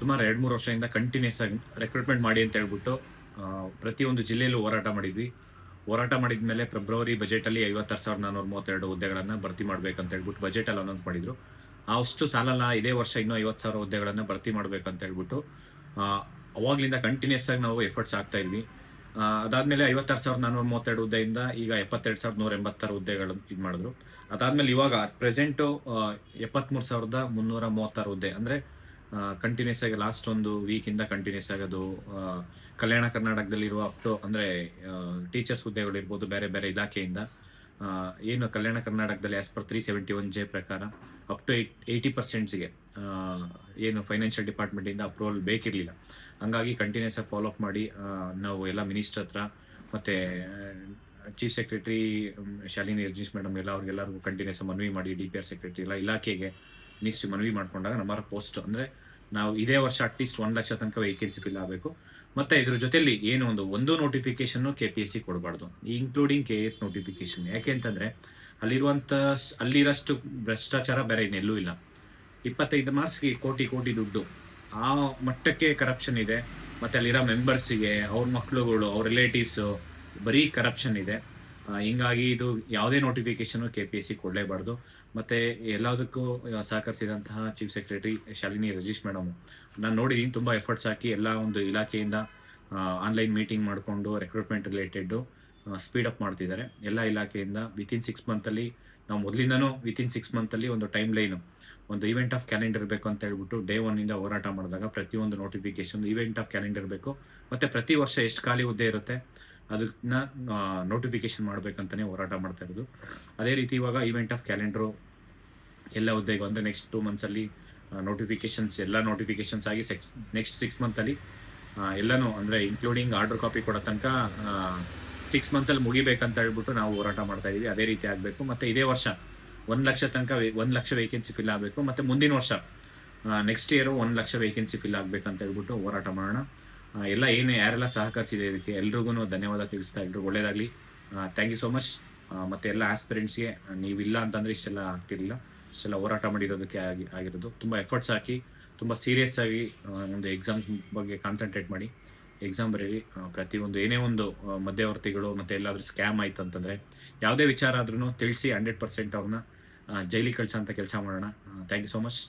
ಸುಮಾರು 2-3 ವರ್ಷದಿಂದ ಕಂಟಿನ್ಯೂಸ್ ಆಗಿ ರಿಕ್ರೂಟ್ಮೆಂಟ್ ಮಾಡಿ ಅಂತ ಹೇಳ್ಬಿಟ್ಟು ಪ್ರತಿಯೊಂದು ಜಿಲ್ಲೆಯಲ್ಲೂ ಹೋರಾಟ ಮಾಡಿದ್ವಿ. ಹೋರಾಟ ಮಾಡಿದ ಮೇಲೆ ಫೆಬ್ರವರಿ ಬಜೆಟಲ್ಲಿ 56,432 ಹುದ್ದೆಗಳನ್ನು ಭರ್ತಿ ಮಾಡ್ಬೇಕಂತ ಹೇಳ್ಬಿಟ್ಟು ಬಜೆಟಲ್ಲಿ ಅನೌನ್ಸ್ ಮಾಡಿದ್ರು. ಅಷ್ಟು ಸಾಲಲ್ಲ, ಇದೇ ವರ್ಷ ಇನ್ನೂ 50,000 ಹುದ್ದೆಗಳನ್ನು ಭರ್ತಿ ಮಾಡ್ಬೇಕಂತ ಹೇಳ್ಬಿಟ್ಟು ಅವಾಗ್ಲಿಂದ ಕಂಟಿನ್ಯೂಸ್ ಆಗಿ ನಾವು ಎಫರ್ಟ್ಸ್ ಆಗ್ತಾ ಇದ್ವಿ. ಅದಾದ್ಮೇಲೆ 56,432 ಹುದ್ದೆಯಿಂದ ಈಗ 72,186 ಹುದ್ದೆಗಳು ಇದು ಮಾಡಿದ್ರು. ಅದಾದ್ಮೇಲೆ ಇವಾಗ ಪ್ರೆಸೆಂಟು 73,336 ಹುದ್ದೆ ಅಂದರೆ ಕಂಟಿನ್ಯೂಸ್ ಆಗಿ ಲಾಸ್ಟ್ ಒಂದು ವೀಕಿಂದ ಕಂಟಿನ್ಯೂಸ್ ಆಗೋದು ಕಲ್ಯಾಣ ಕರ್ನಾಟಕದಲ್ಲಿರುವ ಅಂದರೆ ಟೀಚರ್ಸ್ ಹುದ್ದೆಗಳಿರ್ಬೋದು, ಬೇರೆ ಬೇರೆ ಇಲಾಖೆಯಿಂದ ಏನು ಕಲ್ಯಾಣ ಕರ್ನಾಟಕದಲ್ಲಿ ಆಸ್ ಪರ್ 371J ಪ್ರಕಾರ ಅಪ್ ಟು 80%ಗೆ ಏನು ಫೈನಾನ್ಷಿಯಲ್ ಡಿಪಾರ್ಟ್ಮೆಂಟಿಂದ ಅಪ್ರೂವಲ್ ಬೇಕಿರಲಿಲ್ಲ. ಹಂಗಾಗಿ ಕಂಟಿನ್ಯೂಸ್ ಆಗಿ ಫಾಲೋ ಅಪ್ ಮಾಡಿ ನಾವು ಎಲ್ಲ ಮಿನಿಸ್ಟರ್ ಹತ್ರ ಮತ್ತು chief secretary Shalini Rajneesh madam ಅವ್ರಿಗೆಲ್ಲರಿಗೂ ಕಂಟಿನ್ಯೂಸ್ ಮನವಿ ಮಾಡಿ DPR ಸೆಕ್ರೆಟರಿ ಎಲ್ಲ ಇಲಾಖೆಗೆ ಮಿನಿಸ್ಟ್ರಿ ಮನವಿ ಮಾಡ್ಕೊಂಡಾಗ ನಮ್ಮ ಪೋಸ್ಟ್ ಅಂದರೆ ನಾವು ಇದೇ ವರ್ಷ ಅಟ್ಲೀಸ್ಟ್ 1 ಲಕ್ಷ ತನಕ ವೇಕೆನ್ಸಿ ಫಿಲ್ ಆಗಬೇಕು. ಮತ್ತು ಇದ್ರ ಜೊತೆಲಿ ಏನು ಒಂದು ನೋಟಿಫಿಕೇಶನ್ನು KPSC ಕೊಡಬಾರ್ದು, ಇನ್ಕ್ಲೂಡಿಂಗ್ KS ನೋಟಿಫಿಕೇಶನ್. ಯಾಕೆ ಅಂತಂದರೆ ಅಲ್ಲಿರೋಷ್ಟು ಭ್ರಷ್ಟಾಚಾರ ಬೇರೆ ಇನ್ನೆಲ್ಲೂ ಇಲ್ಲ. 25 ಮಾರ್ಕ್ಸ್ಗೆ ಕೋಟಿ ದುಡ್ಡು, ಆ ಮಟ್ಟಕ್ಕೆ ಕರಪ್ಷನ್ ಇದೆ. ಮತ್ತು ಅಲ್ಲಿರೋ ಮೆಂಬರ್ಸಿಗೆ, ಅವ್ರ ಮಕ್ಳುಗಳು, ಅವ್ರ ರಿಲೇಟಿವ್ಸು ಬರೀ ಕರಪ್ಷನ್ ಇದೆ. ಹಿಂಗಾಗಿ ಇದು ಯಾವುದೇ ನೋಟಿಫಿಕೇಶನು KPSC ಕೊಡಲೇಬಾರ್ದು. ಮತ್ತು ಎಲ್ಲದಕ್ಕೂ ಸಹಕರಿಸಿದಂತಹ chief secretary Shalini Rajneesh madam ನಾನು ನೋಡಿದ್ದೀನಿ, ತುಂಬ ಎಫರ್ಟ್ಸ್ ಹಾಕಿ ಎಲ್ಲ ಒಂದು ಇಲಾಖೆಯಿಂದ ಆನ್ಲೈನ್ ಮೀಟಿಂಗ್ ಮಾಡಿಕೊಂಡು ರಿಕ್ರೂಟ್ಮೆಂಟ್ ರಿಲೇಟೆಡ್ಡು ಸ್ಪೀಡಪ್ ಮಾಡ್ತಿದ್ದಾರೆ. ಎಲ್ಲ ಇಲಾಖೆಯಿಂದ ವಿತಿನ್ 6 ಮಂತಲ್ಲಿ ನಾವು ಮೊದಲಿಂದನೂ ವಿತಿನ್ 6 ಮಂತಲ್ಲಿ ಒಂದು ಟೈಮ್ ಲೈನು, ಒಂದು ಈವೆಂಟ್ ಆಫ್ ಕ್ಯಾಲೆಂಡರ್ ಬೇಕು ಅಂತ ಹೇಳ್ಬಿಟ್ಟು ಡೇ 1ಇಂದ ಹೋರಾಟ ಮಾಡಿದಾಗ ಪ್ರತಿಯೊಂದು ನೋಟಿಫಿಕೇಶನ್ ಈವೆಂಟ್ ಆಫ್ ಕ್ಯಾಲೆಂಡರ್ ಬೇಕು. ಮತ್ತು ಪ್ರತಿ ವರ್ಷ ಎಷ್ಟು ಖಾಲಿ ಹುದ್ದೆ ಇರುತ್ತೆ ಅದನ್ನ ನೋಟಿಫಿಕೇಶನ್ ಮಾಡಬೇಕಂತಲೇ ಹೋರಾಟ ಮಾಡ್ತಾ ಇರೋದು. ಅದೇ ರೀತಿ ಇವಾಗ ಈವೆಂಟ್ ಆಫ್ ಕ್ಯಾಲೆಂಡ್ರು ಎಲ್ಲ ಹುದ್ದೆಗೂ ಅಂದರೆ ನೆಕ್ಸ್ಟ್ 2 ಮಂತ್ಸಲ್ಲಿ ಎಲ್ಲ ನೋಟಿಫಿಕೇಶನ್ಸ್ ಆಗಿ ನೆಕ್ಸ್ಟ್ 6 ಮಂತಲ್ಲಿ ಎಲ್ಲನೂ ಅಂದರೆ ಇನ್ಕ್ಲೂಡಿಂಗ್ ಆರ್ಡರ್ ಕಾಪಿ ಕೊಡೋ ತನಕ 6 ಮಂತಲ್ಲಿ ಮುಗಿಬೇಕಂತ ಹೇಳ್ಬಿಟ್ಟು ನಾವು ಹೋರಾಟ ಮಾಡ್ತಾ ಇದ್ದೀವಿ. ಅದೇ ರೀತಿ ಆಗಬೇಕು. ಮತ್ತು ಇದೇ ವರ್ಷ 1 ಲಕ್ಷ ತನಕ 1 ಲಕ್ಷ ವೇಕೆನ್ಸಿ ಫಿಲ್ ಆಗಬೇಕು. ಮತ್ತು ಮುಂದಿನ ವರ್ಷ next year 1 lakh vacancy fill ಆಗಬೇಕಂತ ಹೇಳ್ಬಿಟ್ಟು ಹೋರಾಟ ಮಾಡೋಣ. ಯಾರೆಲ್ಲ ಸಹಕರಿಸಿದೆ ಇದಕ್ಕೆ ಎಲ್ರಿಗೂ ಧನ್ಯವಾದ ತಿಳಿಸ್ತಾ, ಎಲ್ರಿಗೂ ಒಳ್ಳೇದಾಗಲಿ. Thank you so much. ಮತ್ತು ಎಲ್ಲ ಆಸ್ಪಿರೆಂಟ್ಸ್ಗೆ ನೀವಿಲ್ಲ ಅಂತಂದರೆ ಇಷ್ಟೆಲ್ಲ ಆಗ್ತಿರಲಿಲ್ಲ, ಇಷ್ಟೆಲ್ಲ ಹೋರಾಟ ಮಾಡಿರೋದಕ್ಕೆ ಆಗಿರೋದು. ತುಂಬ ಎಫರ್ಟ್ಸ್ ಹಾಕಿ ತುಂಬ ಸೀರಿಯಸ್ ಆಗಿ ಒಂದು ಎಕ್ಸಾಮ್ಸ್ ಬಗ್ಗೆ ಕಾನ್ಸಂಟ್ರೇಟ್ ಮಾಡಿ ಎಕ್ಸಾಮ್ ಬರೀರಿ. ಪ್ರತಿಯೊಂದು ಏನೇ ಒಂದು ಮಧ್ಯವರ್ತಿಗಳು ಮತ್ತು ಎಲ್ಲಾದರೂ ಸ್ಕ್ಯಾಮ್ ಆಯಿತು ಅಂತಂದರೆ ಯಾವುದೇ ವಿಚಾರ ಆದ್ರೂ ತಿಳಿಸಿ 100% ಅವ್ರನ್ನ ಜೈಲಿಗೆ ಕಳಿಸೋಂಥ ಕೆಲಸ ಮಾಡೋಣ. Thank you so much.